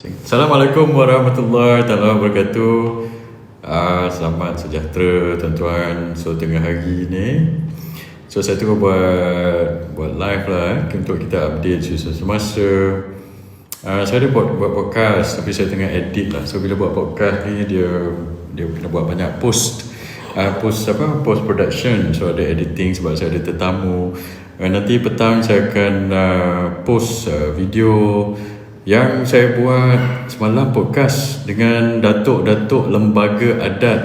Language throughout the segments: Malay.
Assalamualaikum warahmatullahi taala wabarakatuh. Selamat sejahtera tuan-tuan. So tengah hari ni, so saya tengah buat live lah untuk kita update susun semasa. Saya ada buat podcast tapi saya tengah edit lah. So bila buat podcast ni dia kena buat banyak post production. So ada editing sebab saya ada tetamu. Nanti petang saya akan post video yang saya buat semalam, podcast dengan datuk-datuk lembaga adat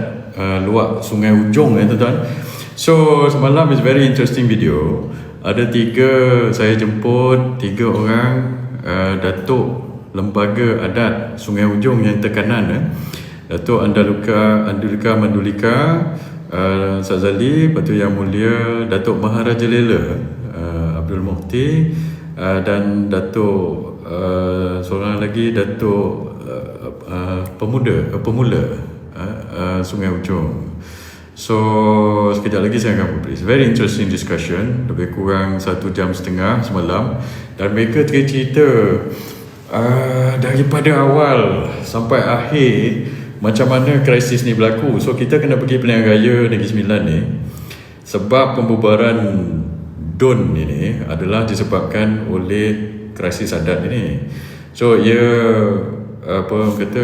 luar Sungai Ujong tuan-tuan. So semalam is very interesting video. Ada saya jemput 3 orang datuk lembaga adat Sungai Ujong yang tekanan. Datuk Andulika Sazali, lepas tu Yang Mulia Datuk Maharaja Lela Abdul Muhti, dan Datuk seorang lagi Datuk pemula Sungai Ujong. So sekejap lagi saya akan publish. Very interesting discussion, lebih kurang 1.5 jam semalam, dan mereka cerita daripada awal sampai akhir macam mana krisis ni berlaku. So kita kena pergi Pilihan Raya Negeri Sembilan ni sebab pembubaran DUN ini adalah disebabkan oleh krisis adat ini. So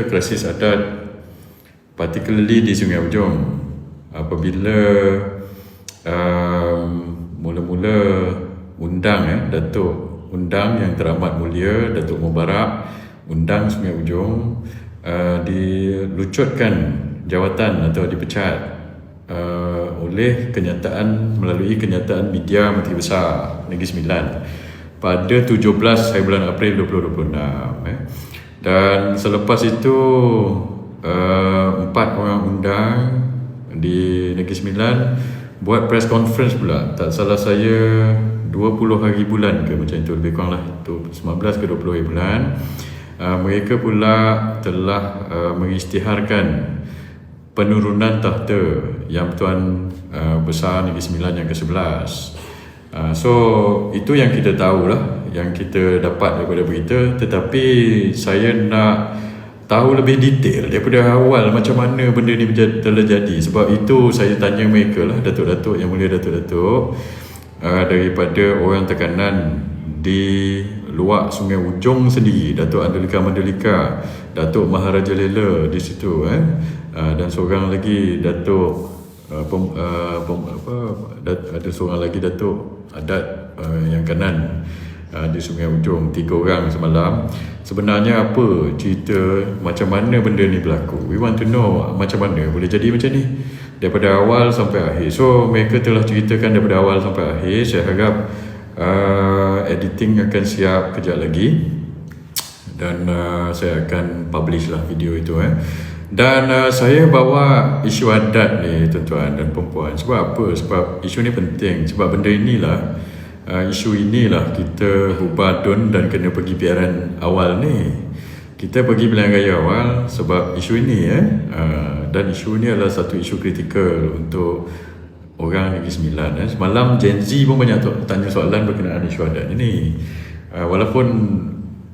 krisis adat particularly di Sungai Ujong. Apabila mula-mula Datuk undang Yang Teramat Mulia Datuk Mubarak undang Sungai Ujong, dilucutkan jawatan atau dipecat oleh melalui kenyataan media Menteri Besar Negeri Sembilan pada 17 bulan April 2026. Dan selepas itu 4 orang undang di Negeri Sembilan buat press conference pula, tak salah saya 20 hari bulan ke macam itu, lebih kurang lah 19 ke 20 hari bulan. Mereka pula telah mengisytiharkan penurunan takhta Yang Tuan Besar Negeri Sembilan yang ke-11. So itu yang kita tahulah, yang kita dapat daripada berita. Tetapi saya nak tahu lebih detail daripada awal macam mana benda ni telah jadi. Sebab itu saya tanya mereka lah, datuk-datuk, Yang Mulia datuk-datuk daripada orang tekanan di luar Sungai Ujong sendiri, Datuk Andulika, Datuk Maharaja Lela di situ, dan seorang lagi Datuk ada seorang lagi Datuk Adat yang kanan di Sungai Ujong. 3 orang semalam. Sebenarnya apa cerita, macam mana benda ni berlaku? We want to know macam mana boleh jadi macam ni daripada awal sampai akhir. So mereka telah ceritakan daripada awal sampai akhir. Saya harap editing akan siap kejap lagi, dan saya akan publish lah video itu. Dan saya bawa isu adat ni tuan-tuan dan perempuan. Sebab apa? Sebab isu ni penting. Sebab benda inilah, isu inilah kita ubah DUN dan kena pergi biaran awal ni. Kita pergi Pilihan Raya awal sebab isu ini, dan isu ni adalah satu isu kritikal untuk orang Negeri Sembilan. Semalam Gen Z pun banyak tanya soalan berkenaan isu adat ini. Walaupun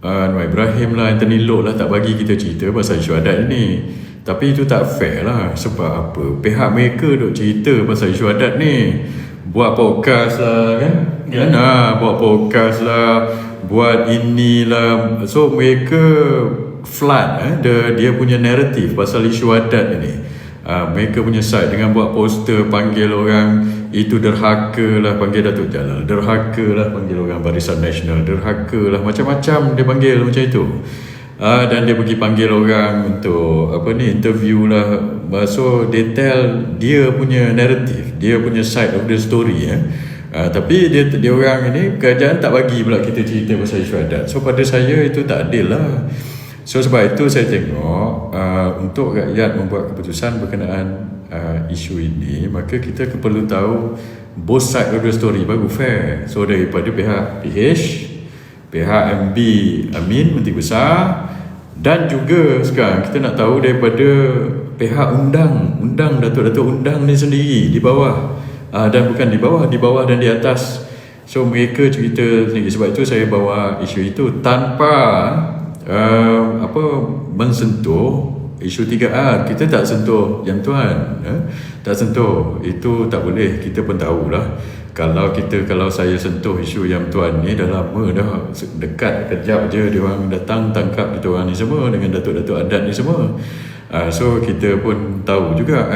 Anwar Ibrahim lah, Anthony Loke lah tak bagi kita cerita pasal isu adat ini, tapi itu tak fair lah. Sebab apa? Pihak mereka duk cerita pasal isu adat ni, buat podcast lah kan? Buat podcast lah, buat inilah. So mereka flood dia punya naratif pasal isu adat ini. Mereka punya side dengan buat poster, panggil orang itu derhaka lah, panggil Datuk Jalal derhaka lah, panggil orang Barisan Nasional derhaka lah, macam-macam dia panggil macam itu. Dan dia pergi panggil orang untuk interview lah. So they tell dia punya narrative, dia punya side of the story. Tapi dia orang ini kerajaan tak bagi pula kita cerita pasal isu adat. So pada saya itu tak adil lah. So sebab itu saya tengok untuk rakyat membuat keputusan berkenaan isu ini, maka kita perlu tahu both side of the story baru fair. So daripada pihak PH, pihak MB Amin Menteri Besar, dan juga sekarang kita nak tahu daripada pihak undang datuk-datuk undang ni sendiri di bawah, dan bukan di bawah dan di atas. So mereka cerita sendiri. Sebab itu saya bawa isu itu tanpa mensentuh isu 3R. Kita tak sentuh yang tuan, tak sentuh. Itu tak boleh. Kita pun tahulah, kalau saya sentuh isu yang tuan ni dah lama dah, dekat kejap je dia orang datang tangkap kita orang ni semua dengan datuk-datuk adat ni semua. So kita pun tahu juga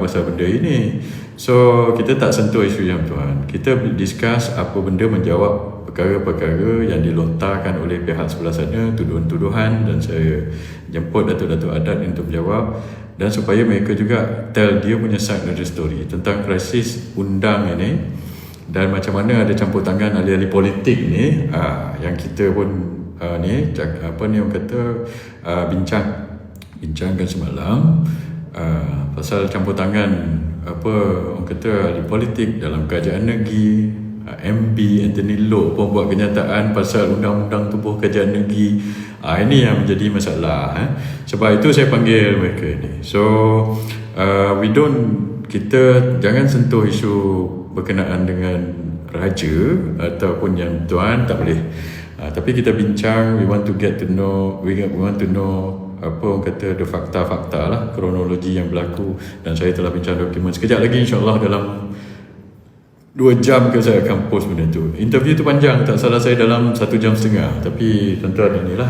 pasal benda ini. So kita tak sentuh isu yang tuan. Kita discuss apa benda, menjawab perkara-perkara yang dilontarkan oleh pihak sebelah sana, tuduhan-tuduhan, dan saya jemput datuk-datuk adat untuk menjawab, dan supaya mereka juga tell dia punya side of the story tentang krisis undang ini, dan macam mana ada campur tangan ahli-ahli politik ni, yang kita pun orang kata bincangkan semalam, pasal campur tangan orang kata ahli politik dalam kerajaan negeri. MB Anthony Loke pun buat kenyataan pasal undang-undang tubuh kerajaan negeri. Ini yang menjadi masalah. Sebab itu saya panggil mereka ni. So kita jangan sentuh isu berkenaan dengan raja ataupun yang tuan, tak boleh. Tapi kita bincang, we want to know apa orang kata, the fakta-fakta lah, kronologi yang berlaku. Dan saya telah bincang dokumen. Sekejap lagi insyaAllah dalam 2 jam ke saya akan post benda tu. Interview tu panjang, tak salah saya dalam 1 jam setengah. Tapi tuan-tuan inilah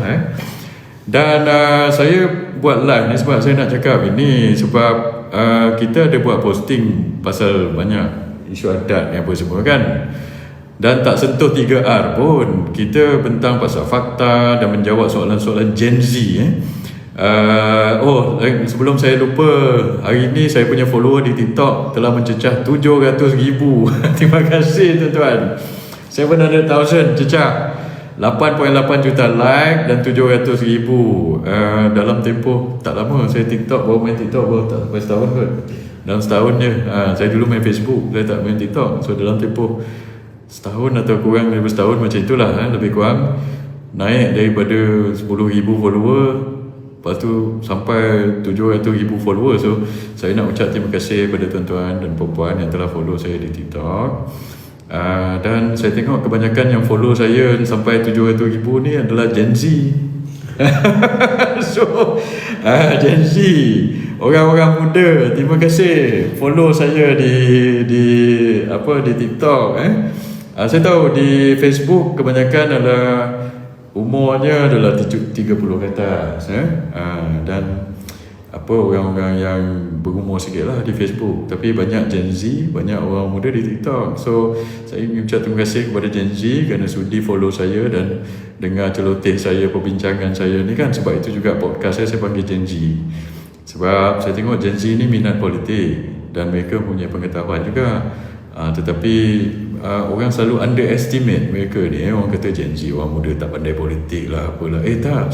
Dan saya buat live ni sebab saya nak cakap ini, sebab kita ada buat posting pasal banyak isu adat ni apa semua kan. Dan tak sentuh 3R pun. Kita bentang pasal fakta dan menjawab soalan-soalan Gen Z. Sebelum saya lupa, hari ni saya punya follower di TikTok telah mencecah 700,000. Terima kasih tuan-tuan. 700,000 cecah, 8.8 juta like dan 700,000 dalam tempoh tak lama. Saya baru main TikTok baru tak sampai setahun kot. Dalam setahun je. Saya dulu main Facebook, saya tak main TikTok. So dalam tempoh setahun atau kurang daripada setahun, macam itulah, lebih kurang naik daripada 10,000 follower, lepas tu sampai 700,000 follower. So saya nak ucap terima kasih kepada tuan-tuan dan puan-puan yang telah follow saya di TikTok. Dan saya tengok kebanyakan yang follow saya sampai 700,000 ni adalah Gen Z. So Gen Z, orang-orang muda, terima kasih follow saya di TikTok. Saya tahu di Facebook kebanyakan adalah umurnya adalah 30 ke atas, dan orang-orang yang berumur sikit lah di Facebook. Tapi banyak Gen Z, banyak orang muda di TikTok. So saya ingin ucap terima kasih kepada Gen Z kerana sudi follow saya dan dengar celoteh saya, perbincangan saya ni kan. Sebab itu juga podcast saya panggil Gen Z, sebab saya tengok Gen Z ni minat politik dan mereka punya pengetahuan juga. Tetapi orang selalu underestimate mereka ni. Orang kata Gen Z, orang muda tak pandai politik lah, apalah. Tak,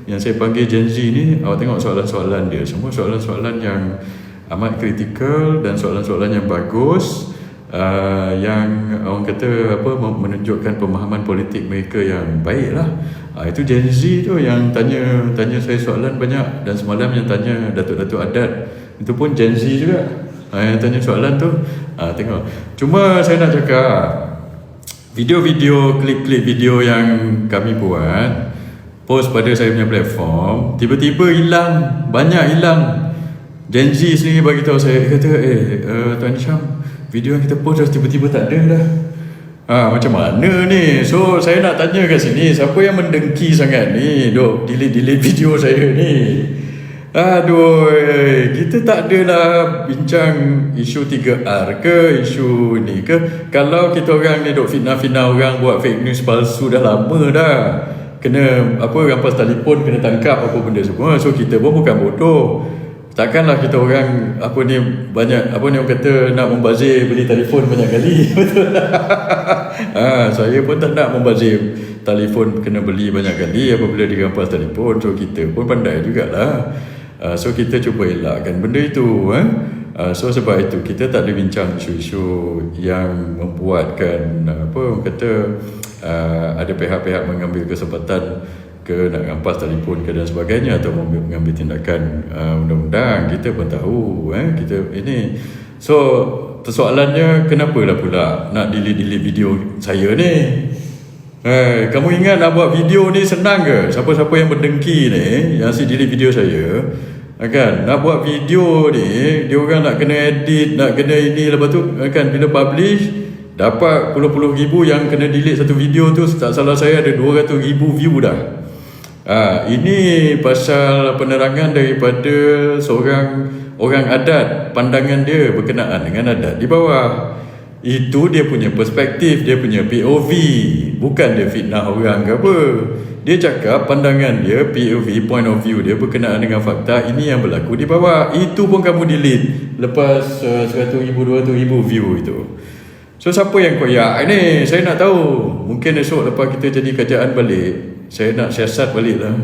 yang saya panggil Gen Z ni, awak tengok soalan-soalan dia, semua soalan-soalan yang amat kritikal dan soalan-soalan yang bagus, yang orang kata menunjukkan pemahaman politik mereka yang baik lah. Itu Gen Z tu yang tanya saya soalan banyak. Dan semalam yang tanya datuk-datuk adat, itu pun Gen Z juga. Yang tanya soalan tu, tengok. Cuma saya nak cakap, video-video, klip-klip video yang kami buat, post pada saya punya platform, tiba-tiba hilang, banyak hilang. Gen Z sendiri bagi tahu saya, kata Tuan Hisham, video yang kita post dah tiba-tiba tak ada dah. Macam mana ni? So saya nak tanya kat sini, siapa yang mendengki sangat ni, duk delete video saya ni? Aduh, kita tak adalah bincang isu 3R ke, isu ni ke. Kalau kita orang ni duk fitnah-fitnah orang, buat fake news palsu dah lama dah. Kena rampas telefon, kena tangkap apa benda semua. So kita pun bukan bodoh. Takkanlah kita orang banyak orang kata nak membazir beli telefon banyak kali. Betul. Saya pun tak nak membazir telefon kena beli banyak kali apabila dirampas telefon. So kita pun pandai jugalah. So kita cuba elakkan benda itu. So sebab itu kita tak ada bincang isu-isu yang membuatkan orang kata ada pihak-pihak mengambil kesempatan ke nak rampas telefon ke dan sebagainya, atau mengambil tindakan undang-undang. Kita pun tahu kita ini. So persoalannya, kenapa lah pula nak delete video saya ni? Kamu ingat nak buat video ni senang ke? Siapa-siapa yang berdengki ni, yang si delete video saya, kan, nak buat video ni, dia orang nak kena edit, nak kena ini, lepas tu kan bila publish dapat puluh-puluh ribu, yang kena delete satu video tu tak salah saya ada 200,000 view dah. Ini pasal penerangan daripada seorang orang adat, pandangan dia berkenaan dengan adat di bawah. Itu dia punya perspektif, dia punya POV, bukan dia fitnah orang ke apa. Dia cakap pandangan dia, POV, point of view dia berkenaan dengan fakta ini yang berlaku di bawah. Itu pun kamu delete lepas 100,000, 200,000 view itu. So siapa yang koyak ini? Saya nak tahu. Mungkin esok lepas kita jadi kerajaan balik, saya nak siasat balik lah.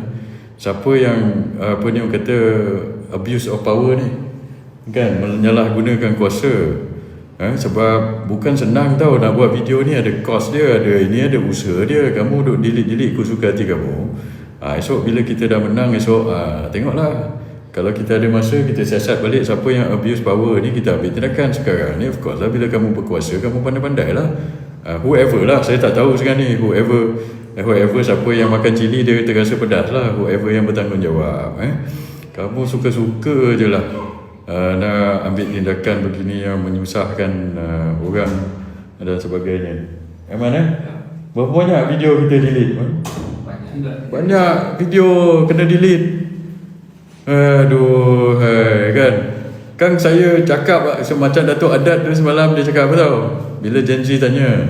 Siapa yang apa ni orang kata abuse of power ni, kan, menyalahgunakan kuasa. Sebab bukan senang tau nak buat video ni, ada cost dia, ada ini, ada usaha dia. Kamu duk delete ikut suka hati kamu. Esok bila kita dah menang, esok tengoklah. Kalau kita ada masa, kita siasat balik siapa yang abuse power ni, kita ambil tindakan. Sekarang ni of course lah, bila kamu berkuasa, kamu pandai-pandai lah. Whoever lah, saya tak tahu sekarang ni. Whoever siapa yang makan cili dia terasa pedas lah. Whoever yang bertanggungjawab. Kamu suka-suka je lah nak ambil tindakan begini yang menyusahkan orang dan sebagainya. Mana? Berapa banyak video kita delete? Banyak video kena delete. Aduh, kan saya cakap semacam Datuk Adat tu semalam, dia cakap apa tau? Bila Gen Z tanya,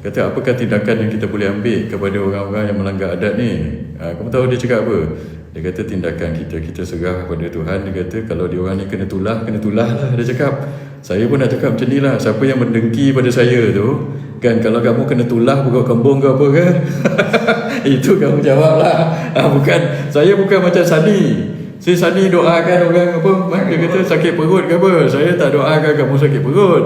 kata apakah tindakan yang kita boleh ambil kepada orang-orang yang melanggar adat ni? Kamu tahu dia cakap apa? Dia kata tindakan kita serah kepada Tuhan. Dia kata kalau dia orang ni kena tulah lah, dia cakap. Saya pun nak cakap macam ni lah. Siapa yang mendengki pada saya tu, kan, kalau kamu kena tulah pokok kembung ke apa ke, itu kamu jawab lah. Bukan, saya bukan macam Sani. Si Sani doakan orang apa, dia kata sakit perut ke apa. Saya tak doakan kamu sakit perut.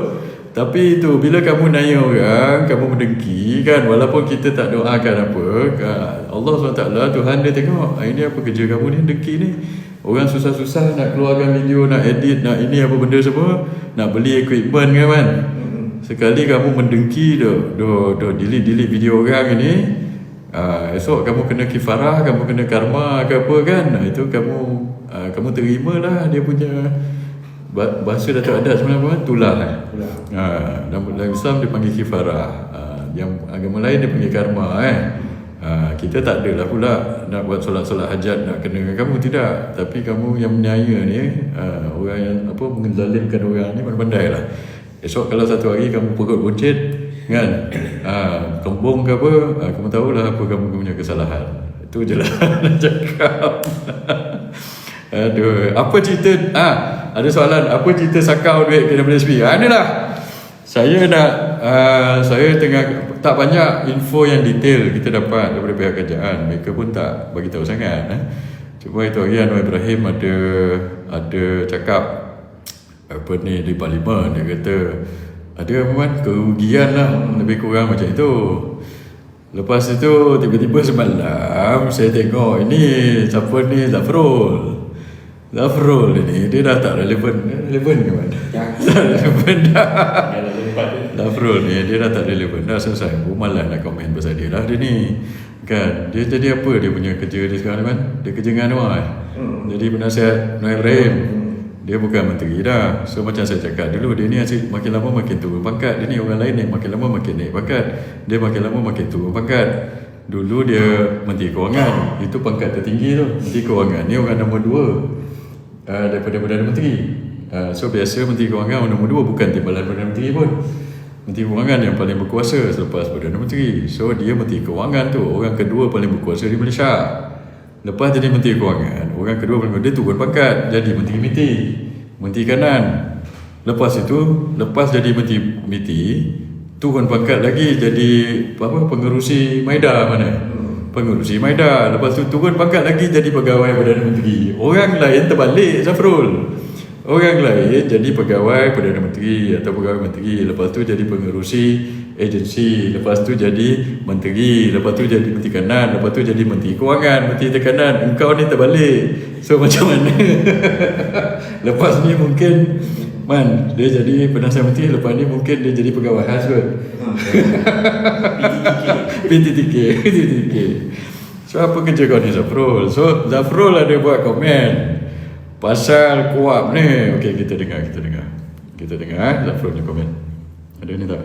Tapi itu bila kamu naik orang, kamu mendengki, kan, walaupun kita tak doakan apa, Allah SWT, Tuhan dia tengok, ini apa kerja kamu ni, dengki ni. Orang susah-susah nak keluarkan video, nak edit, nak ini apa benda semua, nak beli equipment kan. Sekali kamu mendengki, delete video orang ini, esok kamu kena kifarah, kamu kena karma ke apa kan. Itu kamu terimalah dia punya. Bahasa Datuk Adat sebenarnya tulah. Dalam Islam dia panggil kifarah. Yang agama lain dia panggil karma. Kita tak adalah pula nak buat solat-solat hajat nak kena dengan kamu, tidak. Tapi kamu yang menyaya ni, orang yang apa menzalimkan orang ni, pandai-pandai lah. Esok kalau satu hari kamu perut buncit kan, kembung ke apa, kamu tahulah apa kamu punya kesalahan. Itu je lah nak cakap. Aduh, apa cerita? Ada soalan, apa cerita sakau duit KWSP? Inilah saya tengah tak banyak info yang detail kita dapat daripada pihak kerajaan. Mereka pun tak bagi tahu sangat. Cuma itu hari Anwar Ibrahim ada cakap apa ni di parlimen, dia kata ada kerugian lah, lebih kurang macam itu. Lepas itu tiba-tiba semalam saya tengok ini siapa ni, Zafrul ini, dia dah tak relevan ke mana? Tak relevan dah. Zafrul ni dia dah tak relevan dah, selesai. Aku malas nak komen pasal dia dah. Dia ni kan, dia jadi apa dia punya kerja dia sekarang ni kan? Dia kerja dengan Anwar. Jadi penasihat Anwar Ibrahim. Dia bukan menteri dah. So macam saya cakap dulu, dia ni asyik makin lama makin turun pangkat. Dia ni orang lain ni makin lama makin naik pangkat. Dia makin lama makin turun pangkat. Dulu dia Menteri Kewangan, itu pangkat tertinggi tu. Menteri Kewangan ni orang nombor 2 daripada Perdana Menteri. So biasa Menteri Kewangan orang nombor 2, bukan timbalan Perdana Menteri pun. Menteri Kewangan yang paling berkuasa selepas Perdana Menteri. So dia Menteri Kewangan tu orang kedua paling berkuasa di Malaysia. Lepas jadi Menteri Kewangan, orang kedua paling berkuasa, dia turun pangkat jadi Menteri MITI, Menteri Kanan. Lepas jadi Menteri MITI, turun pangkat lagi jadi pengerusi Maida mana? Pengerusi Maida. Lepas tu turun pangkat lagi jadi pegawai Perdana Menteri. Orang lain terbalik, Zafrul. Orang lain jadi pegawai Perdana Menteri atau pegawai menteri. Lepas tu jadi pengerusi agensi. Lepas tu jadi menteri. Lepas tu jadi Menteri Kanan. Lepas tu jadi Menteri Kewangan, Menteri Tekanan. Engkau ni terbalik. So macam mana? Lepas ni mungkin dia jadi penasihat menteri. Lepas ni mungkin dia jadi pegawai khas kot. PTTK. So apa kerja kau ni Zafrul? So Zafrul ada buat komen pasal kuap ni. Okey, kita dengar. Zafrul ni komen. Ada ni tak?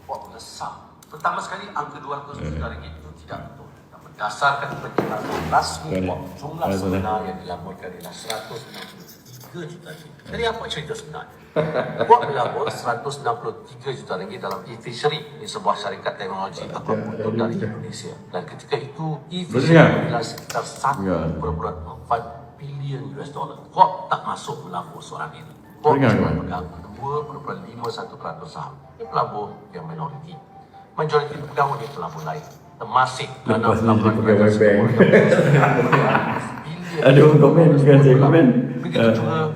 Kuap besar. Pertama sekali angka 200 juta ringgit itu tidak betul. Berdasarkan penjelasan rasmi kuap, jumlah sebenar yang dilaporkan ialah 163 juta ringgit. Jadi apa cerita sebenarnya? Kuap melabur 163 juta ringgit dalam e-fishery di sebuah syarikat teknologi aquaculture dari Indonesia. Dan ketika itu e-fishery bernilai sekitar 1.4 bilion US dollar. Kuap tak masuk melabur seorang diri. Kuap cuma pegang 2.51% saham. Ini pelabur yang minoriti. Majoriti pegang oleh pelabur lain. Termasuk dana pelaburan kerajaan ada orang komen kan saya komen. Begitu juga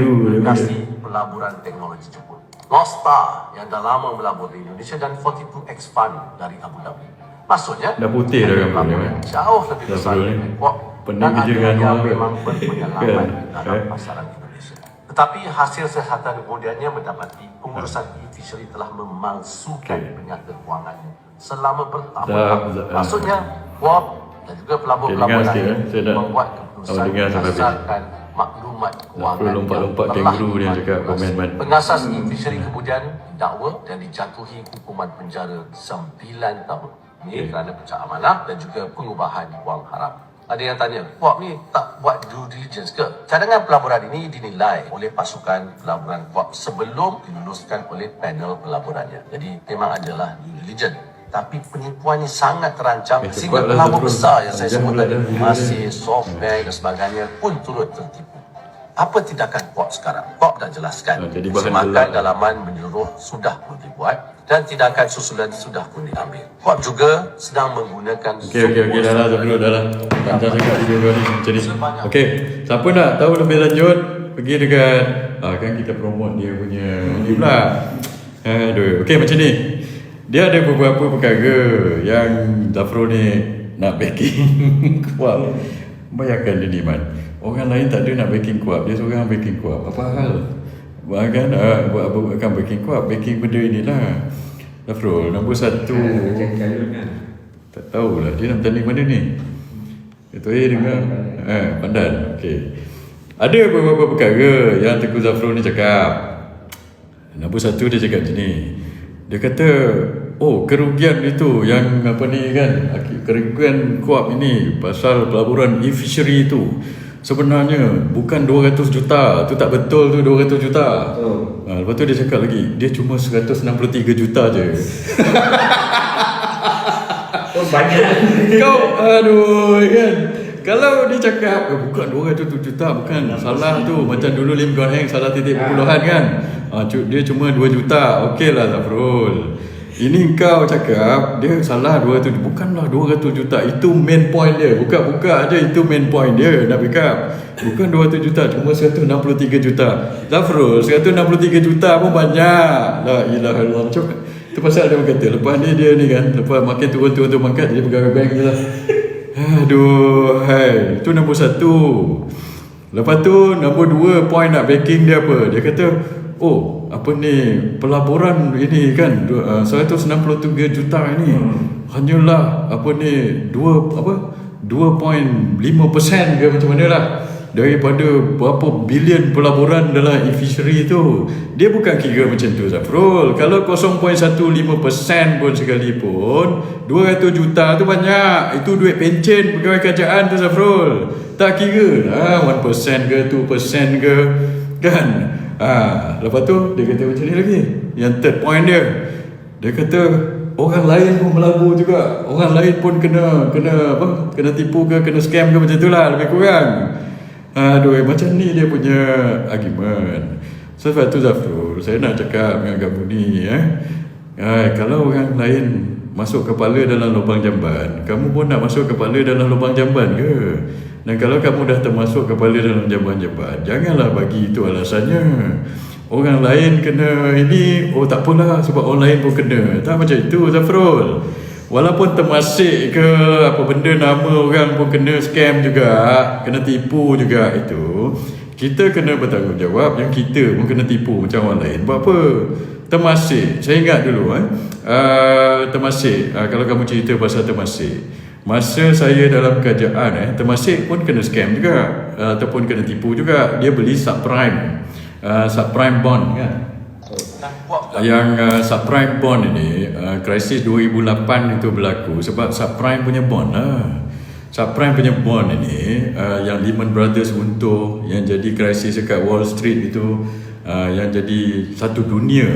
aplikasi pelaburan teknologi Jepun. North Star yang dah lama melabur di Indonesia dan 42X Fund dari Abu Dhabi. Maksudnya dah putih dah gambarnya. Jauh lebih besar dari Kuap dan ada yang memang berpengalaman dalam pasaran Indonesia. Tetapi hasil siasatan kemudiannya mendapati pengurusan e-fishery telah memalsukan pernyataan kewangannya selama bertahun-tahun. Maksudnya Kuap dan juga pelabur-pelabur lain membuat keputusan berdasarkan maklumat kewangan lompat-lompat kangaroo dia cakap komen man. Pengasas e-fishery kemudian didakwa dan dijatuhi hukuman penjara 9 tahun. Ini kerana pecah amanah dan juga pengubahan wang haram. Ada yang tanya, Kuap ni tak buat due diligence ke? Cadangan pelaburan ini dinilai oleh pasukan pelaburan Kuap sebelum diluluskan oleh panel pelaburannya. Jadi memang adalah due diligence. Tapi penipuannya sangat terancam sehingga pelabur besar yang saya sebut tadi, Masih, Softbank dan sebagainya pun turut tertipu. Apa tindakan Kuap sekarang? Kuap dah jelaskan. Semakan dalaman menyeluruh sudah pun dibuat dan tindakan susulan sudah pun diambil. Kuap juga sedang menggunakan Okey dah lah panjang cakap video kau ni macam ni. Okey, siapa nak tahu lebih lanjut pergi dekat kan kita promote dia punya ni pula. Aduh, okey macam ni. Dia ada beberapa perkara yang Zafrul ni nak backing Kuap. Bayangkan dia ni man. Orang lain tak ada nak backing Kuap, dia seorang backing Kuap. Apa hal? Bahkan bukan backing Kuap, backing benda inilah. Zafrul nombor 1. Tak tahulah dia nak tanding mana ni. Itu dengar. Pandan. Okey. Ada beberapa perkara yang Tengku Zafrul ni cakap. Nombor 1 dia cakap macam ni. Dia kata, kerugian itu yang apa ni kan, kerugian Kuap ini pasal pelaburan e-fishery itu sebenarnya bukan 200 juta. Tu tak betul tu 200 juta. Lepas tu dia cakap lagi, dia cuma 163 juta je. Banyak. Kau aduh kan. Kalau dia cakap bukan 200 juta, bukan salah tu. Macam dulu Lim Guan Heng salah titik puluhan kan. Dia cuma 2 juta. Okey lah Zafrul. Ini kau cakap dia salah 200, bukanlah 200 juta. Itu main point dia. Buka-buka aja itu main point dia nak pick up. Bukan 200 juta, cuma 163 juta. Zafrul, 163 juta pun banyak. La ilaha illallah. Itu pasal dia berkata lepas ni dia ni kan, lepas makin turun-turun mangkat jadi pegawai bank je lah. Aduh, hai. Itu nombor 1. Lepas tu nombor 2 point nak backing dia apa? Dia kata, apa ni pelaburan ini kan 163 juta ini hanyalah apa ni 2.5% ke macam mana lah daripada berapa bilion pelaburan dalam e-fishery tu. Dia bukan kira macam tu Zafrul. Kalau 0.15% pun sekalipun 200 juta tu banyak. Itu duit pencen pegawai kerajaan tu Zafrul. Tak kira lah 1% ke 2% ke kan. Lepas tu dia kata macam ni lagi. Yang third point dia kata orang lain pun melabur juga. Orang lain pun kena tipu ke, kena scam ke macam tu lah lebih kurang. Aduh, macam ni dia punya argument. Sebab tu Zafrul, saya nak cakap dengan kamu ni kalau orang lain masuk kepala dalam lubang jamban, kamu pun nak masuk kepala dalam lubang jamban ke? Dan kalau kamu dah termasuk kepala dalam jamban-jamban, janganlah bagi itu alasannya. Orang lain kena ini, tak apalah sebab orang lain pun kena. Tak macam itu Zafrul. Walaupun termasuk ke apa benda nama orang pun kena scam juga, kena tipu juga itu, kita kena bertanggungjawab yang kita pun kena tipu macam orang lain. Buat apa? Temasek, saya ingat dulu Temasek, kalau kamu cerita pasal Temasek, masa saya dalam kerajaan Temasek pun kena scam juga, ataupun kena tipu juga. Dia beli subprime bond kan. Yang subprime bond ini, krisis 2008 itu berlaku sebab subprime punya bond Subprime punya bond ini, yang Lehman Brothers untung, yang jadi krisis dekat Wall Street itu, yang jadi satu dunia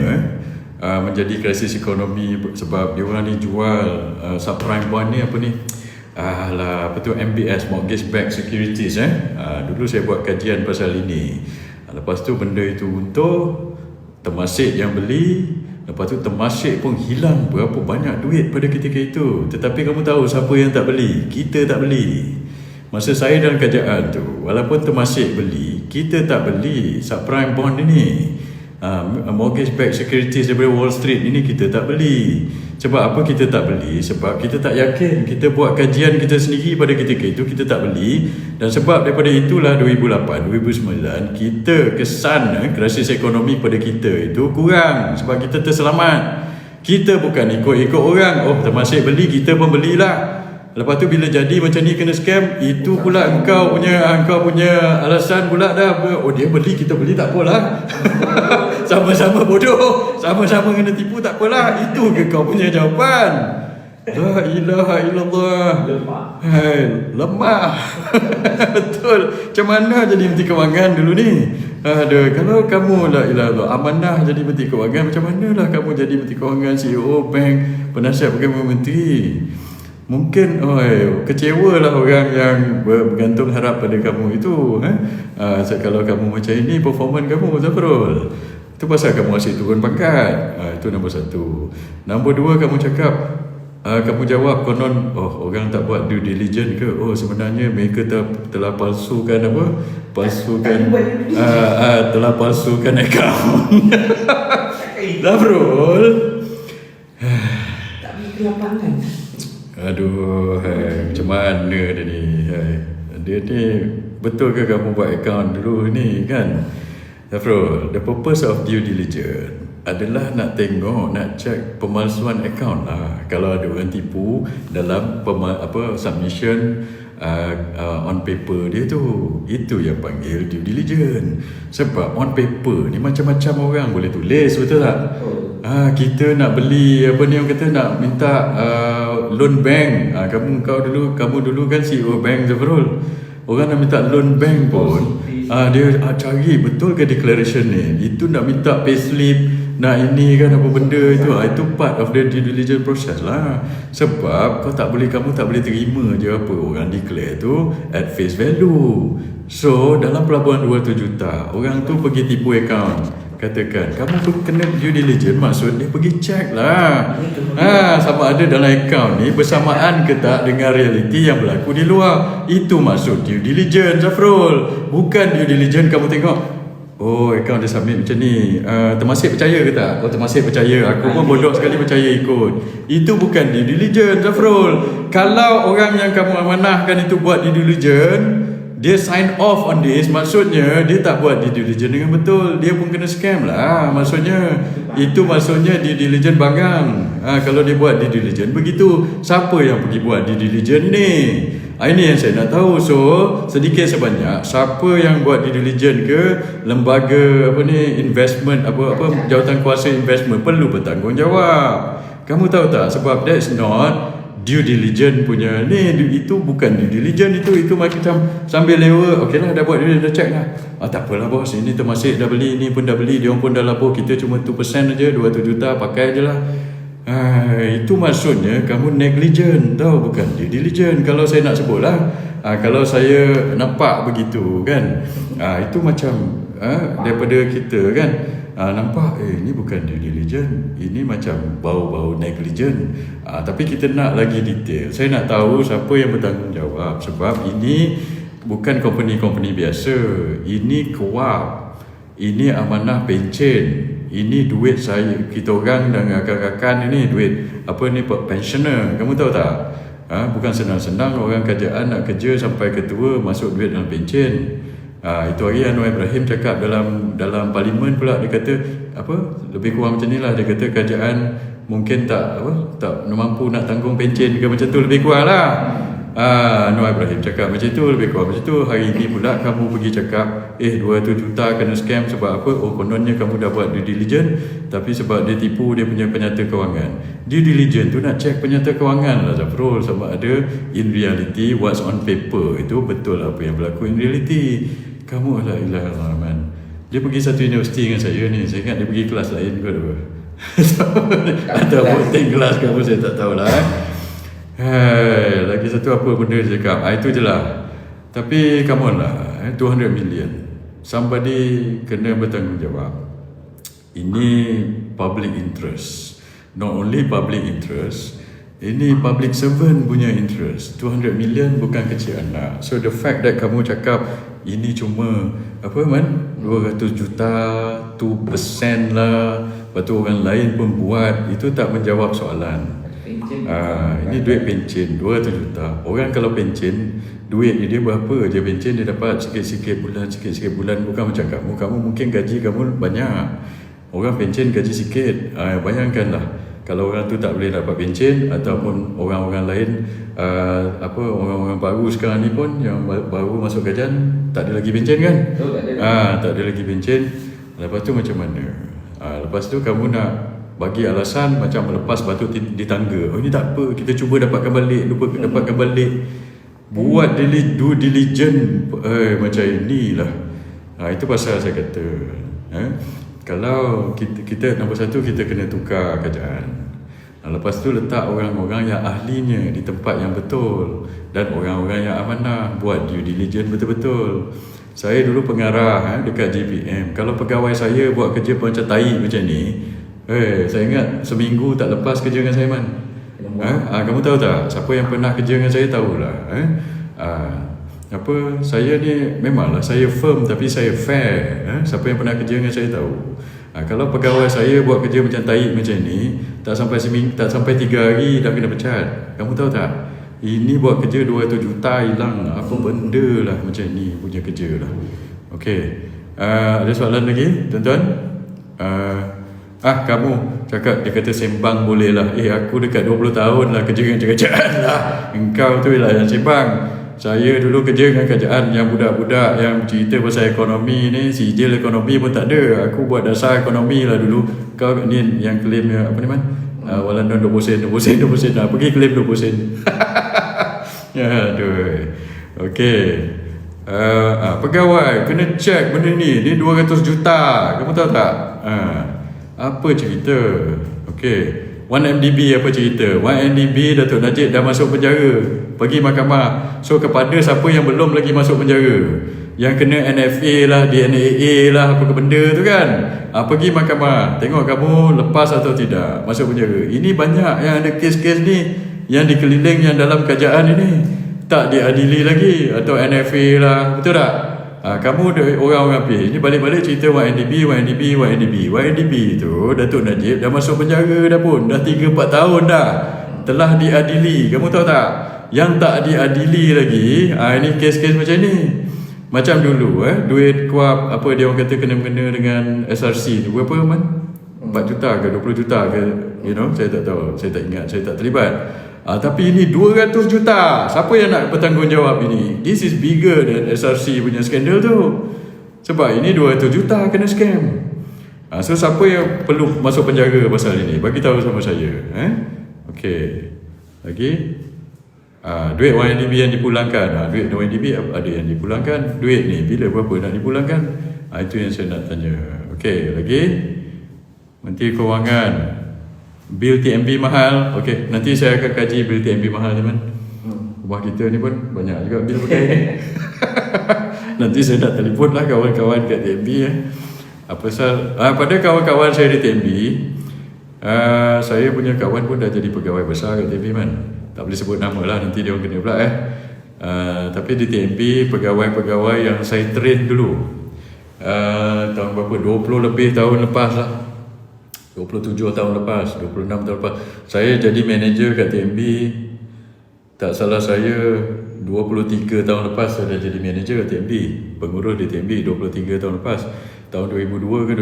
menjadi krisis ekonomi sebab dia orang ni jual subprime bond ni apa ni, apa tu, MBS, Mortgage Backed Securities. Dulu saya buat kajian pasal ini. Lepas tu benda itu untung, Temasek yang beli. Lepas tu Temasek pun hilang berapa banyak duit pada ketika itu. Tetapi kamu tahu siapa yang tak beli? Kita tak beli. Masa saya dalam kerajaan tu, walaupun Temasek beli, kita tak beli subprime bond ini. Mortgage backed securities daripada Wall Street ini kita tak beli. Sebab apa kita tak beli? Sebab kita tak yakin. Kita buat kajian kita sendiri pada ketika itu, kita tak beli. Dan sebab daripada itulah 2008, 2009 kita kesan krisis ekonomi pada kita itu kurang. Sebab kita terselamat. Kita bukan ikut-ikut orang. Oh, Temasek beli, kita pun belilah. Lepas tu bila jadi macam ni kena scam, itu pula engkau punya alasan pula dah. Oh, dia beli, kita beli, tak apalah. Sama-sama bodoh, sama-sama kena tipu, tak apalah. Itu ke kau punya jawapan? La ilaha illallah. Lemah. Betul. Macam mana jadi Menteri Kewangan dulu ni? Aduh, kalau kamu la ilaha illallah amanah jadi Menteri Kewangan, macam manalah kamu jadi Menteri Kewangan, CEO bank, penasihat Perdana Menteri? Mungkin kecewa lah orang yang bergantung harap pada kamu itu. Kalau kamu macam ini performan kamu, Zafrul, itu pasal kamu asyik turun pangkat. Itu nombor satu. Nombor dua, kamu cakap, kamu jawab konon orang tak buat due diligence ke? Sebenarnya mereka telah palsukan telah palsukan akaun. Zafrul, tak pergi ke lapangan. Aduh, macam mana dia ni? Dia ni, betul ke kamu buat akaun dulu ni kan? Zafrul, the purpose of due diligence adalah nak tengok, nak check pemalsuan akaun lah. Kalau ada orang tipu dalam submission on paper dia tu, itu yang panggil due diligence. Sebab on paper ni macam-macam orang boleh tulis, betul tak? Kita nak beli orang kata nak minta loan bank. Kamu dulu kan CEO bank, Zafrul. Orang nak minta loan bank pun dia cari betul ke declaration ni. Itu nak minta payslip, nak ini kan apa benda itu. Itu part of the due diligence process lah. Sebab kamu tak boleh terima je apa orang declare tu at face value. So dalam pelabuhan 200 juta, orang tu pergi tipu account. Katakan kamu pun kena due diligence, maksud dia pergi check lah sama ada dalam akaun ni bersamaan ke tak dengan realiti yang berlaku di luar. Itu maksud due diligence, Zafrul. Bukan due diligence kamu tengok, akaun dia submit macam ni, Temasek percaya ke tak? Temasek percaya, aku pun bodoh sekali percaya ikut. Itu bukan due diligence, Zafrul. Kalau orang yang kamu amanahkan itu buat due diligence, dia sign off on this, maksudnya dia tak buat due diligence dengan betul. Dia pun kena scam lah maksudnya. Itu maksudnya due diligence banggang. Kalau dia buat due diligence begitu, siapa yang pergi buat due diligence ni? Ini yang saya nak tahu. So sedikit sebanyak, siapa yang buat due diligence ke lembaga investment, jawatan kuasa investment perlu bertanggungjawab. Kamu tahu tak? Sebab that's not due diligence punya ni. Itu bukan due diligence, itu macam sambil lewa. Okeylah, dah buat, dia dah check lah. Tak apalah bos, ini Temasek dah beli, ni pun dah beli, dia pun dah lapor, kita cuma 2% aja, 200 juta pakai je lah. Itu maksudnya kamu negligent tau, bukan due diligence. Kalau saya nak sebut lah, kalau saya nampak begitu kan, itu macam daripada kita kan, nampak ini bukan due diligence, ini macam bau-bau negligent. Tapi kita nak lagi detail. Saya nak tahu siapa yang bertanggungjawab. Sebab ini bukan company biasa. Ini KWAP, ini amanah pencen, ini duit saya, kita orang dan rakan-rakan ini duit pensioner. Kamu tahu tak? Bukan senang-senang orang kerajaan nak kerja sampai ketua masuk duit dalam pencen. Itu hari Anwar Ibrahim cakap dalam parlimen pula, dia kata lebih kurang macam ni lah, dia kata kerajaan mungkin tak mampu nak tanggung pencen ke macam tu, lebih kurang lah. Anwar Ibrahim cakap macam tu, lebih kurang macam tu. Hari ni pula kamu pergi cakap 200 juta kena scam sebab apa? Kononnya kamu dah buat due diligence, tapi sebab dia tipu dia punya penyata kewangan. Due diligence tu nak check penyata kewangan lah Zafrul, sama ada in reality what's on paper itu betul apa yang berlaku in reality. Kamu lah ilah Rahman. Dia pergi satu universiti dengan saya ni. Saya ingat dia pergi kelas lain kot apa. Atau voting kelas kamu, saya tak tahulah. Lagi satu apa benda dia cakap. Itu je lah. Tapi come on lah, 200 million. Somebody kena bertanggungjawab. Ini public interest. Not only public interest, ini public servant punya interest. 200 million bukan kecil anak. So the fact that kamu cakap ini cuma 200 juta, 2% lah, lepas tu orang lain pun buat, itu tak menjawab soalan. Ini duit pencen 200 juta. Orang kalau pencen, duit dia berapa je pencen, dia dapat sikit-sikit bulan. Bukan macam kamu mungkin gaji kamu banyak, orang pencen gaji sikit. Bayangkanlah kalau orang tu tak boleh dapat pencen, ataupun orang-orang lain, orang-orang baru sekarang ni pun yang baru masuk kerajaan tak ada lagi pencen kan? Tak ada lagi pencen. Lepas tu macam mana? Lepas tu kamu nak bagi alasan macam melepas batu di tangga. Ini tak apa, kita cuba dapatkan balik. Buat due diligence macam inilah. Itu pasal saya kata, kalau kita nombor satu, kita kena tukar kerajaan. Lepas tu letak orang-orang yang ahlinya di tempat yang betul, dan orang-orang yang amanah buat due diligence betul-betul. Saya dulu pengarah dekat JPM. Kalau pegawai saya buat kerja macam tai macam ni, saya ingat seminggu tak lepas kerja dengan saya man. Kamu tahu tak siapa yang pernah kerja dengan saya, tahulah. Saya ni memanglah saya firm, tapi saya fair. Siapa yang pernah kerja dengan saya tahu. Kalau pegawai saya buat kerja macam tai macam ni, tak sampai 3 hari dah kena pecat. Kamu tahu tak? Ini buat kerja 200 juta hilang. Apa benda lah macam ni punya kerja lah. Okey. Ada soalan lagi tuan-tuan? Kamu cakap, dia kata sembang boleh lah. Aku dekat 20 tahun lah kerja dengan kerajaan lah. Engkau tu lah yang sembang. Saya dulu kerja dengan kerajaan yang budak-budak yang cerita pasal ekonomi ni, sijil ekonomi pun tak ada. Aku buat dasar ekonomi lah dulu. Kau ni yang claim apa ni man? Walandon 20 sen. Pergi claim 20 sen. Aduh. Okey. Pegawai kena check benda ni. Ni 200 juta. Kamu tahu tak? Apa cerita? Okey. 1MDB apa cerita? 1MDB Datuk Najib dah masuk penjara, pergi mahkamah. So kepada siapa yang belum lagi masuk penjara, yang kena NFA lah, DNAA lah, apa ke benda tu kan, pergi mahkamah, tengok kamu lepas atau tidak masuk penjara. Ini banyak yang ada kes-kes ni yang dikeliling yang dalam kerajaan ini tak diadili lagi, atau NFA lah, betul tak? Kamu orang-orang pilih. Ini balik-balik cerita YNDB tu Datuk Najib dah masuk penjara dah pun. Dah 3-4 tahun dah. Telah diadili. Kamu tahu tak? Yang tak diadili lagi, ini kes-kes macam ni. Macam dulu duit kuap apa dia orang kata kena-mengena dengan SRC tu berapa man? 4 juta ke 20 juta ke, saya tak tahu. Saya tak ingat, saya tak terlibat. Tapi ini 200 juta. Siapa yang nak bertanggungjawab ini? This is bigger than SRC punya skandal tu. Sebab ini 200 juta kena scam. So siapa yang perlu masuk penjara pasal ini? Bagi tahu sama saya. Okey. Lagi? Duit YNDB yang dipulangkan. Duit YNDB ada yang dipulangkan. Duit ni bila berapa nak dipulangkan? Itu yang saya nak tanya. Okey, lagi? Menteri Kewangan. Bil TMB mahal. Okey, nanti saya akan kaji bil TMB mahal teman. Rumah kita ni pun banyak juga bil pakai ni. Nanti saya nak telefon lah kawan-kawan kat TMB pada kawan-kawan saya di TMB, saya punya kawan pun dah jadi pegawai besar kat TMB man. Tak boleh sebut nama lah, nanti dia orang kena pula tapi di TMB pegawai-pegawai yang saya train dulu tahun berapa, 20 lebih tahun lepas lah, 27 tahun lepas, 26 tahun lepas, saya jadi manager kat TMB. Tak salah saya 23 tahun lepas saya dah jadi manager TMB, pengurus di TMB 23 tahun lepas. Tahun 2002 ke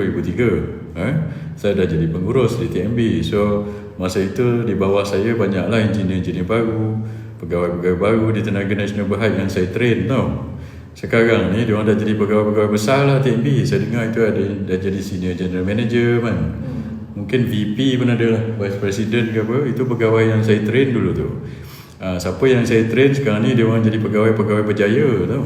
2003 saya dah jadi pengurus di TMB. So masa itu di bawah saya banyaklah engineer-engineer baru, pegawai-pegawai baru di Tenaga Nasional Berhad yang saya train tau. Sekarang ni diorang dah jadi pegawai-pegawai besar lah TMB. Saya dengar itu ada dah jadi senior general manager kan. Mungkin VP pun ada lah, vice president ke apa. Itu pegawai yang saya train dulu tu. Siapa yang saya train sekarang ni diorang jadi pegawai-pegawai berjaya tau.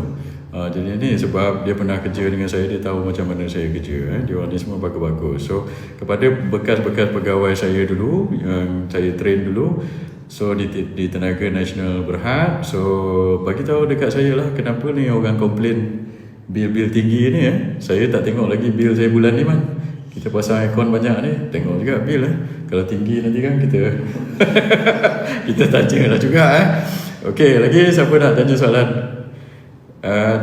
Jadi ni sebab dia pernah kerja dengan saya, dia tahu macam mana saya kerja. Diorang ni semua bagus-bagus. So kepada bekas-bekas pegawai saya dulu yang saya train dulu, so di Tenaga Nasional Berhad, so bagi tahu dekat saya lah kenapa ni orang komplain bil-bil tinggi ni. Saya tak tengok lagi bil saya bulan ni man. Kita pasang aircon banyak ni, tengok juga bil Kalau tinggi nanti kan kita kita tanya lah juga Okey, lagi siapa nak tanya soalan?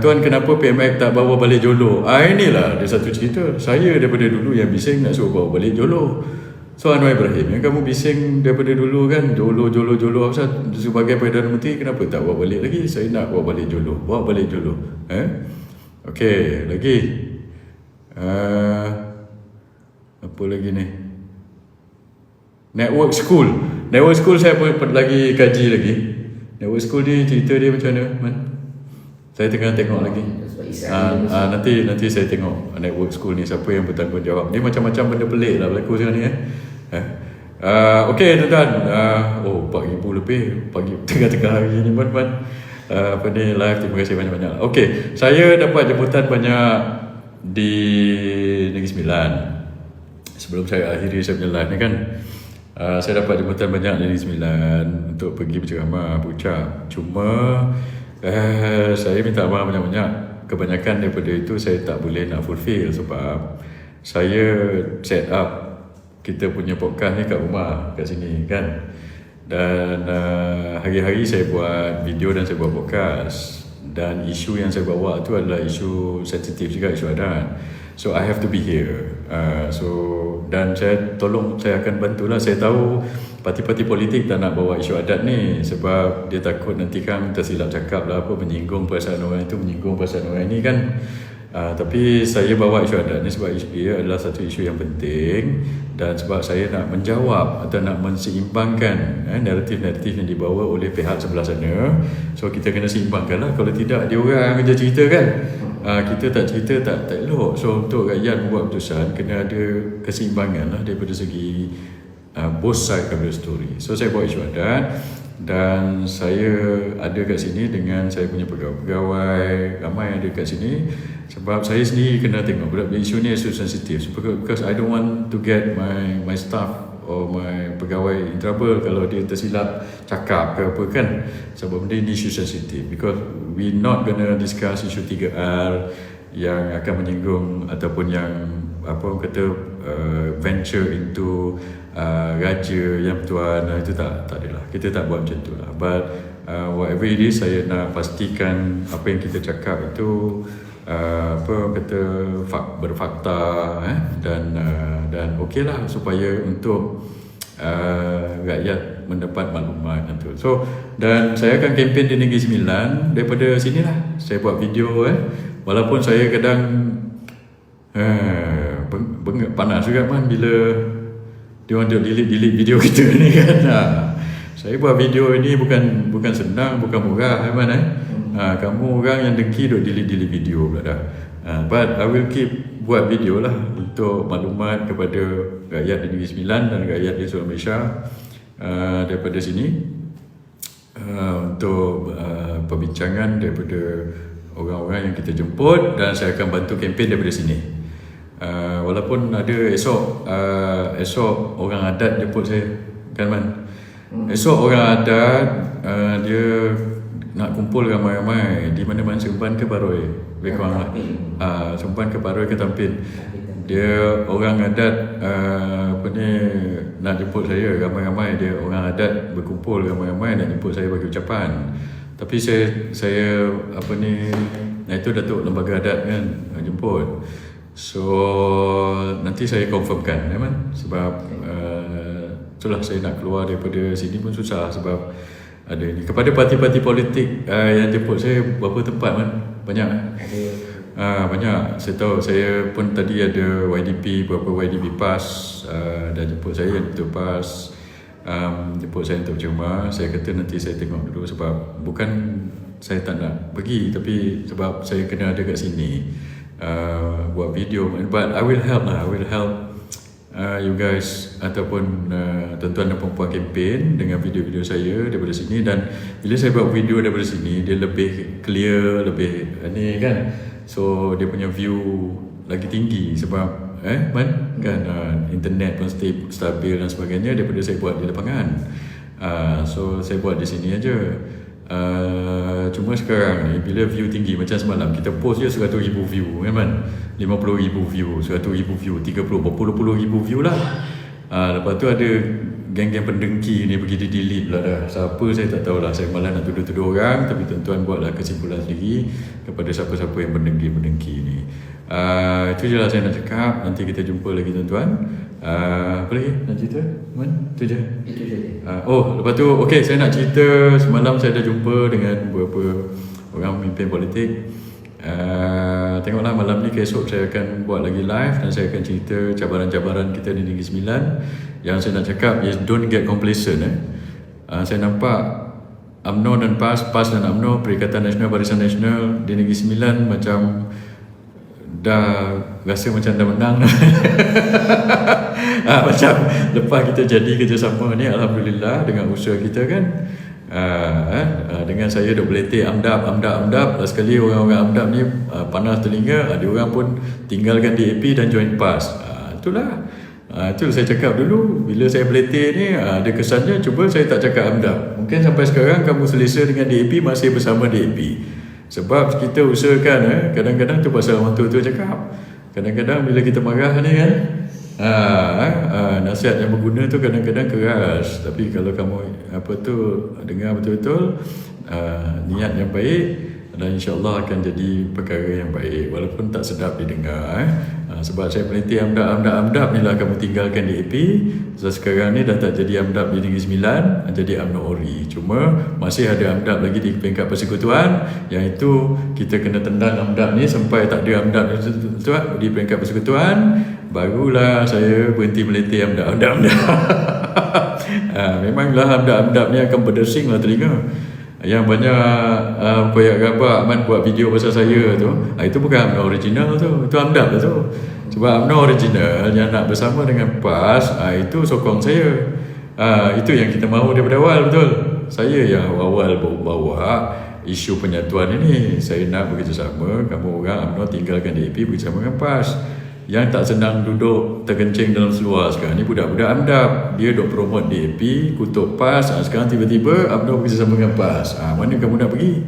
Tuan, kenapa PMX tak bawa balik Jolo? Inilah dia satu cerita. Saya daripada dulu yang bising nak suruh bawa balik Jolo. So Anwar Ibrahim, yang kamu bising daripada dulu kan, Jolo sebagai Perdana Menteri, kenapa tak bawa balik lagi? Saya nak bawa balik Jolo. Bawa balik Jolo. Okey, lagi apa lagi ni? Network School saya pun lagi kaji lagi. Network School ni cerita dia macam mana man? Saya tengah tengok lagi. Nanti saya tengok Network School ni siapa yang bertanggungjawab. Ni macam-macam benda pelik lah berlaku sekarang ni Okey tuan-tuan, 4,000 lebih pagi tengah-tengah hari ni man. Apa ni live, terima kasih banyak-banyak. Okey, saya dapat jemputan banyak di Negeri Sembilan. Sebelum saya akhiri saya punya live ni kan, saya dapat jemputan banyak di Negeri Sembilan untuk pergi berceramah, berucap. Cuma saya minta maaf banyak-banyak. Kebanyakan daripada itu saya tak boleh nak fulfill sebab saya set up kita punya podcast ni kat rumah, kat sini kan. Dan hari-hari saya buat video dan saya buat podcast. Dan isu yang saya bawa tu adalah isu sensitif juga, isu adat. So I have to be here. Dan saya akan bantulah. Saya tahu parti-parti politik tak nak bawa isu adat ni sebab dia takut nanti kan tersilap cakap lah apa, menyinggung perasaan orang itu, menyinggung perasaan orang ini kan. Tapi saya bawa isu adat ni sebab ia adalah satu isu yang penting dan sebab saya nak menjawab atau nak menseimbangkan naratif-naratif yang dibawa oleh pihak sebelah sana. So kita kena seimbangkan lah. Kalau tidak dia orang kerja cerita kan, kita tak cerita tak elok. So untuk rakyat membuat keputusan kena ada keseimbangan lah daripada segi both side of the story. So saya buat isu adat dan saya ada kat sini dengan saya punya pegawai-pegawai ramai yang ada kat sini sebab saya sendiri kena tengok isu ni isu sensitif because I don't want to get my staff or my pegawai in trouble kalau dia tersilap cakap ke apa kan, sebab benda ni isu sensitif because we not gonna discuss isu 3R yang akan menyinggung ataupun yang apa kata venture into raja yang tuan itu tak adalah, kita tak buat macam tu lah. But whatever it is, saya nak pastikan apa yang kita cakap itu berfakta dan okey lah supaya untuk rakyat mendapat maklumat tu. So dan saya akan kempen di Negeri Sembilan daripada sinilah. Saya buat video walaupun saya kadang panas juga man bila dia orang delete video kita ni kan. Saya buat video ini bukan senang, bukan murah man. Kamu orang yang dengki duk delete video pula dah. But I will keep buat video lah untuk maklumat kepada rakyat di Negeri Sembilan dan rakyat di seluruh Malaysia daripada sini untuk perbincangan daripada orang-orang yang kita jemput dan saya akan bantu kempen daripada sini. Walaupun ada esok orang adat jemput saya kan man. Esok orang adat dia nak kumpul ramai-ramai di mana-mana, Seremban ke Paroi lebih kurang lah. Seremban ke Paroi ke Tampin. Dia orang adat nak jemput saya ramai-ramai. Dia orang adat berkumpul ramai-ramai nak jemput saya bagi ucapan. Tapi saya itu Datuk Lembaga Adat kan jemput. So nanti saya confirmkan man. Sebab itulah saya nak keluar daripada sini pun susah sebab ada ni. Kepada parti-parti politik yang jemput saya berapa tempat kan? Banyak. Banyak. Saya tahu, saya pun tadi ada YDP, beberapa YDP PAS dah jemput saya untuk PAS, jemput saya untuk bercuma. Saya kata nanti saya tengok dulu, sebab bukan saya tak nak pergi, tapi sebab saya kena ada kat sini buat video. But I will help lah, I will help you guys ataupun tuan-tuan dan perempuan kempen dengan video-video saya daripada sini. Dan bila saya buat video daripada sini, dia lebih clear, lebih ni kan, so dia punya view lagi tinggi sebab kan internet pun stabil dan sebagainya daripada saya buat di lapangan. So saya buat di sini aja. Cuma sekarang ni bila view tinggi, macam semalam kita post je 100,000 view kan, 50,000 view, 100,000 view, 30, berpuluh-puluh ribu view lah. Lepas tu ada geng-geng pendengki ni pergi di-delete pula dah. Siapa saya tak tahulah, saya malah nak tuduh-tuduh orang, tapi tuan-tuan buatlah kesimpulan sendiri kepada siapa-siapa yang pendengki-pendengki ni. Itu je lah saya nak cakap. Nanti kita jumpa lagi tuan-tuan. Apa lagi nak cerita? Itu je. Lepas tu okey, saya nak cerita semalam saya dah jumpa dengan beberapa orang pemimpin politik. Tengoklah malam ni, esok saya akan buat lagi live dan saya akan cerita cabaran-cabaran kita di Negeri Sembilan. Yang saya nak cakap is don't get complacent. Saya nampak UMNO dan PAS dan UMNO, Perikatan Nasional Barisan Nasional di Negeri Sembilan macam dah rasa macam dah menang. Macam lepas kita jadi kerjasama ni, alhamdulillah dengan usaha kita kan, dengan saya duk beletik AMDAP. Last sekali orang-orang AMDAP ni panas telinga, ada orang pun tinggalkan DAP dan join PAS. Itulah. Itu saya cakap dulu, bila saya beletik ni ada kesannya cuba saya tak cakap AMDAP. Mungkin sampai sekarang kamu selesa dengan DAP, masih bersama DAP. Sebab kita usahakan, kadang-kadang tu pasal orang tua tu cakap, kadang-kadang bila kita marah ni kan, nasihat yang berguna tu kadang-kadang keras, tapi kalau kamu dengar betul-betul niat yang baik, dan insyaAllah akan jadi perkara yang baik walaupun tak sedap didengar. Sebab saya meliti AMDAP ni lah kamu tinggalkan DAP. So, sekarang ni dah tak jadi AMDAP di Negeri Sembilan, jadi UMNO ORI. Cuma masih ada AMDAP lagi di peringkat persekutuan, yang itu kita kena tendang AMDAP ni sampai tak ada AMDAP di peringkat persekutuan, barulah saya berhenti meliti AMDAP. Memanglah AMDAP ni akan berdesing lah telinga. Yang banyak koyak gabak Aman buat video pasal saya tu, itu bukan UMNO original tu, itu AMDAP lah tu. Sebab UMNO original yang nak bersama dengan PAS, itu sokong saya. Itu yang kita mahu daripada awal, betul. Saya yang awal bawa isu penyatuan ini. Saya nak bekerjasama, kamu orang UMNO tinggalkan DAP, bekerjasama dengan PAS. Yang tak senang duduk terkencing dalam seluar sekarang ni budak-budak AMDAP. Dia duk promote DAP, kutuk PAS, sekarang tiba-tiba UMNO bekerjasama dengan PAS. Mana kamu nak pergi?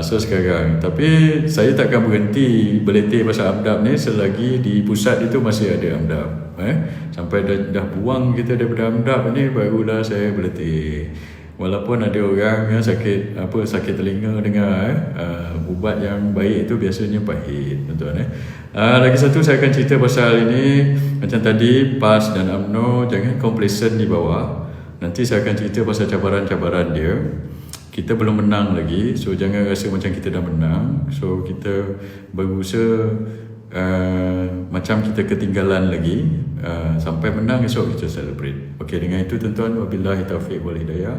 So sekarang, tapi saya takkan berhenti beletik pasal AMDAP ni selagi di pusat itu masih ada AMDAP. Sampai dah buang kita daripada AMDAP ni, barulah saya beletik. Walaupun ada orang yang sakit telinga dengar ubat yang baik itu biasanya pahit, tuan-tuan. Lagi satu saya akan cerita pasal ini, macam tadi PAS dan UMNO jangan complacent di bawah. Nanti saya akan cerita pasal cabaran-cabaran dia. Kita belum menang lagi, so jangan rasa macam kita dah menang. So kita berusaha macam kita ketinggalan lagi, sampai menang, esok kita celebrate. Okey, dengan itu tuan-tuan, wabillahi taufiq wal hidayah.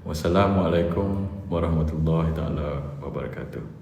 Wassalamualaikum warahmatullahi taala wabarakatuh.